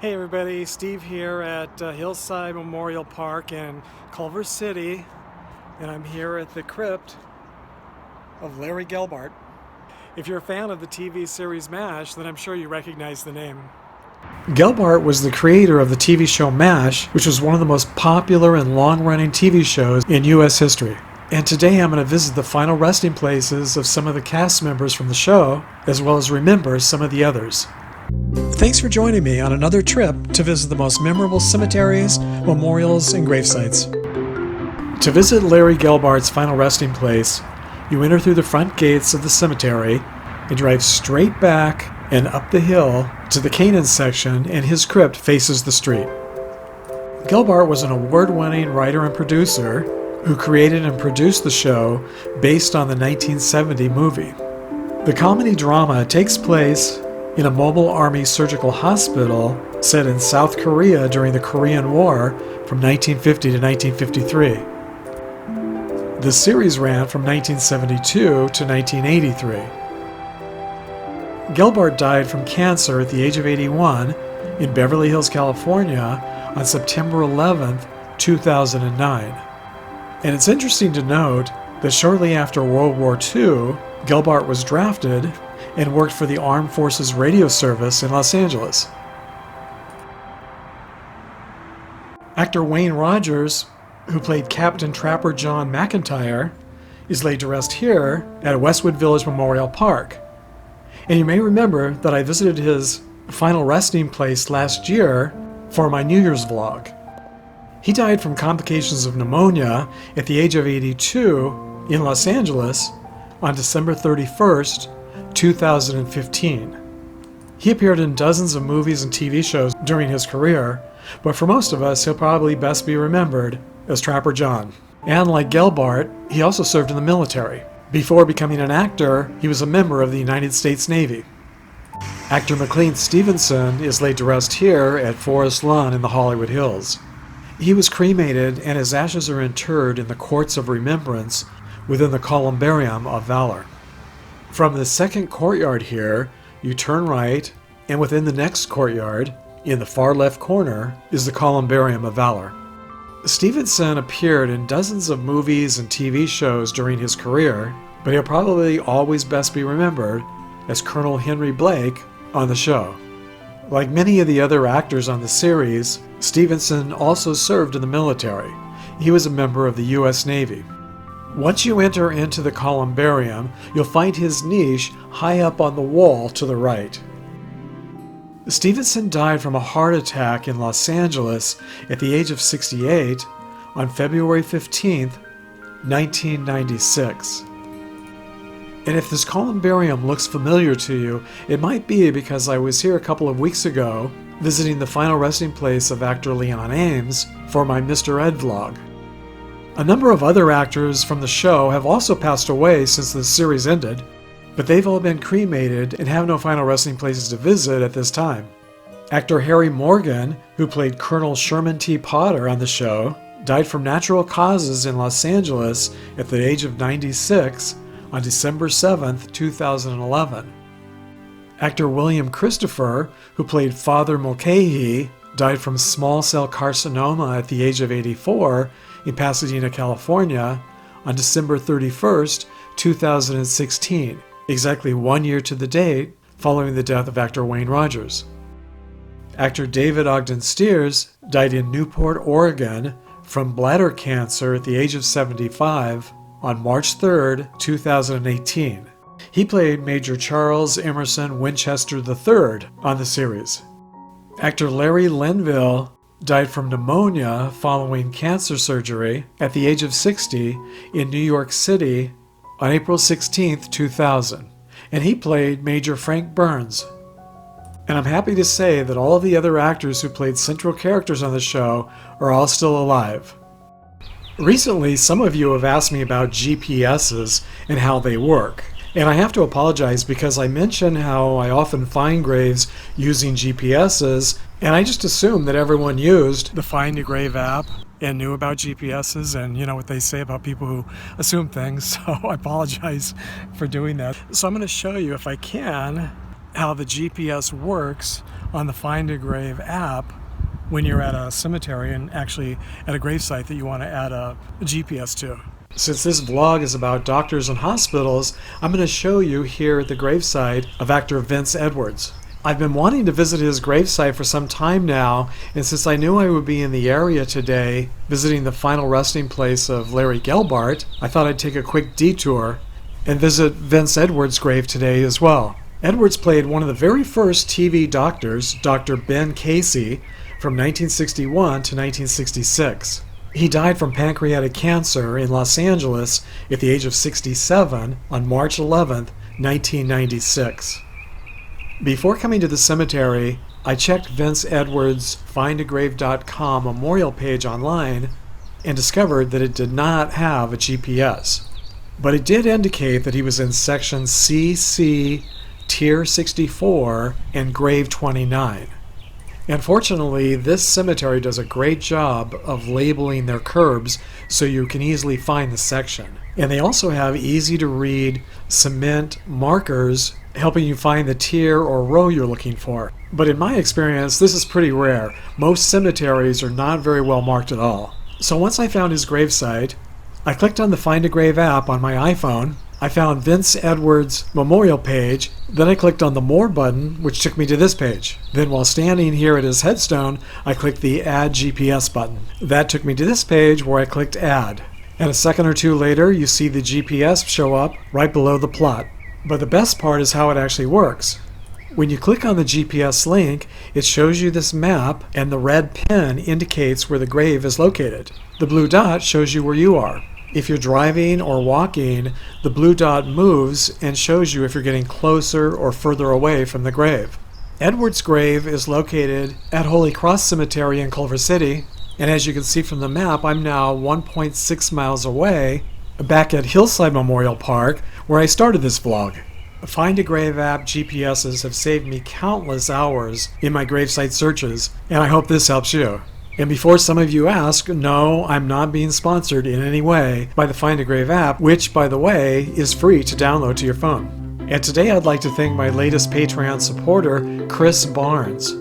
Hey everybody, Steve here at Hillside Memorial Park in Culver City, and I'm here at the crypt of Larry Gelbart. If you're a fan of the TV series MASH, then I'm sure you recognize the name. Gelbart was the creator of the TV show MASH, which was one of the most popular and long-running TV shows in U.S. history. And today I'm going to visit the final resting places of some of the cast members from the show, as well as remember some of the others. Thanks for joining me on another trip to visit the most memorable cemeteries, memorials, and gravesites. To visit Larry Gelbart's final resting place, you enter through the front gates of the cemetery and drive straight back and up the hill to the Canaan section, and his crypt faces the street. Gelbart was an award-winning writer and producer who created and produced the show based on the 1970 movie. The comedy drama takes place in a mobile army surgical hospital set in South Korea during the Korean War from 1950 to 1953. The series ran from 1972 to 1983. Gelbart died from cancer at the age of 81 in Beverly Hills, California on September 11, 2009. And it's interesting to note that shortly after World War II, Gelbart was drafted and worked for the Armed Forces Radio Service in Los Angeles. Actor Wayne Rogers, who played Captain Trapper John McIntyre, is laid to rest here at Westwood Village Memorial Park. And you may remember that I visited his final resting place last year for my New Year's vlog. He died from complications of pneumonia at the age of 82 in Los Angeles on December 31st, 2015. He appeared in dozens of movies and TV shows during his career, but for most of us, he'll probably best be remembered as Trapper John. And like Gelbart, he also served in the military. Before becoming an actor, he was a member of the United States Navy. Actor McLean Stevenson is laid to rest here at Forest Lawn in the Hollywood Hills. He was cremated, and his ashes are interred in the Courts of Remembrance within the Columbarium of Valor. From the second courtyard here, you turn right, and within the next courtyard, in the far left corner, is the Columbarium of Valor. Stevenson appeared in dozens of movies and TV shows during his career, but he'll probably always best be remembered as Colonel Henry Blake on the show. Like many of the other actors on the series, Stevenson also served in the military. He was a member of the U.S. Navy. Once you enter into the columbarium, you'll find his niche high up on the wall to the right. Stevenson died from a heart attack in Los Angeles at the age of 68 on February 15, 1996. And if this columbarium looks familiar to you, it might be because I was here a couple of weeks ago visiting the final resting place of actor Leon Ames for my Mr. Ed vlog. A number of other actors from the show have also passed away since the series ended, but they've all been cremated and have no final resting places to visit at this time. Actor Harry Morgan, who played Colonel Sherman T. Potter on the show, died from natural causes in Los Angeles at the age of 96 on December 7, 2011. Actor William Christopher, who played Father Mulcahy, died from small cell carcinoma at the age of 84 in Pasadena, California on December 31st, 2016, exactly 1 year to the date following the death of actor Wayne Rogers. Actor David Ogden Steirs died in Newport, Oregon from bladder cancer at the age of 75 on March 3rd, 2018. He played Major Charles Emerson Winchester III on the series. Actor Larry Linville died from pneumonia following cancer surgery at the age of 60 in New York City on April 16, 2000. And he played Major Frank Burns. And I'm happy to say that all of the other actors who played central characters on the show are all still alive. Recently, some of you have asked me about GPSs and how they work. And I have to apologize because I mention how I often find graves using GPSs, and I just assumed that everyone used the Find a Grave app and knew about GPSs, and you know what they say about people who assume things, so I apologize for doing that. So I'm going to show you, if I can, how the GPS works on the Find a Grave app when you're at a cemetery and actually at a gravesite that you want to add a GPS to. Since this vlog is about doctors and hospitals, I'm going to show you here at the gravesite of actor Vince Edwards. I've been wanting to visit his gravesite for some time now, and since I knew I would be in the area today visiting the final resting place of Larry Gelbart, I thought I'd take a quick detour and visit Vince Edwards' grave today as well. Edwards played one of the very first TV doctors, Dr. Ben Casey, from 1961 to 1966. He died from pancreatic cancer in Los Angeles at the age of 67 on March 11, 1996. Before coming to the cemetery, I checked Vince Edwards' findagrave.com memorial page online and discovered that it did not have a GPS. But it did indicate that he was in section CC, tier 64, and grave 29. Unfortunately, this cemetery does a great job of labeling their curbs so you can easily find the section. And they also have easy-to-read cement markers helping you find the tier or row you're looking for. But in my experience, this is pretty rare. Most cemeteries are not very well marked at all. So once I found his gravesite, I clicked on the Find a Grave app on my iPhone. I found Vince Edwards' memorial page. Then I clicked on the More button, which took me to this page. Then while standing here at his headstone, I clicked the Add GPS button. That took me to this page where I clicked Add. And a second or two later, you see the GPS show up right below the plot. But the best part is how it actually works. When you click on the GPS link, it shows you this map, and the red pen indicates where the grave is located. The blue dot shows you where you are. If you're driving or walking, the blue dot moves and shows you if you're getting closer or further away from the grave. Edwards' grave is located at Holy Cross Cemetery in Culver City, and as you can see from the map, I'm now 1.6 miles away, back at Hillside Memorial Park, where I started this vlog. Find a Grave app GPSs have saved me countless hours in my gravesite searches, and I hope this helps you. And before some of you ask, no, I'm not being sponsored in any way by the Find a Grave app, which, by the way, is free to download to your phone. And today I'd like to thank my latest Patreon supporter, Chris Barnes.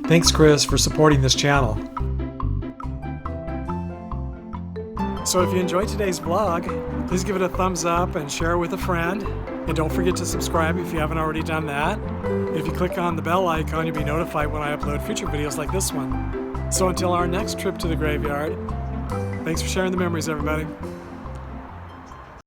Thanks, Chris, for supporting this channel. So if you enjoyed today's vlog, please give it a thumbs up and share it with a friend. And don't forget to subscribe if you haven't already done that. If you click on the bell icon, you'll be notified when I upload future videos like this one. So until our next trip to the graveyard, thanks for sharing the memories, everybody.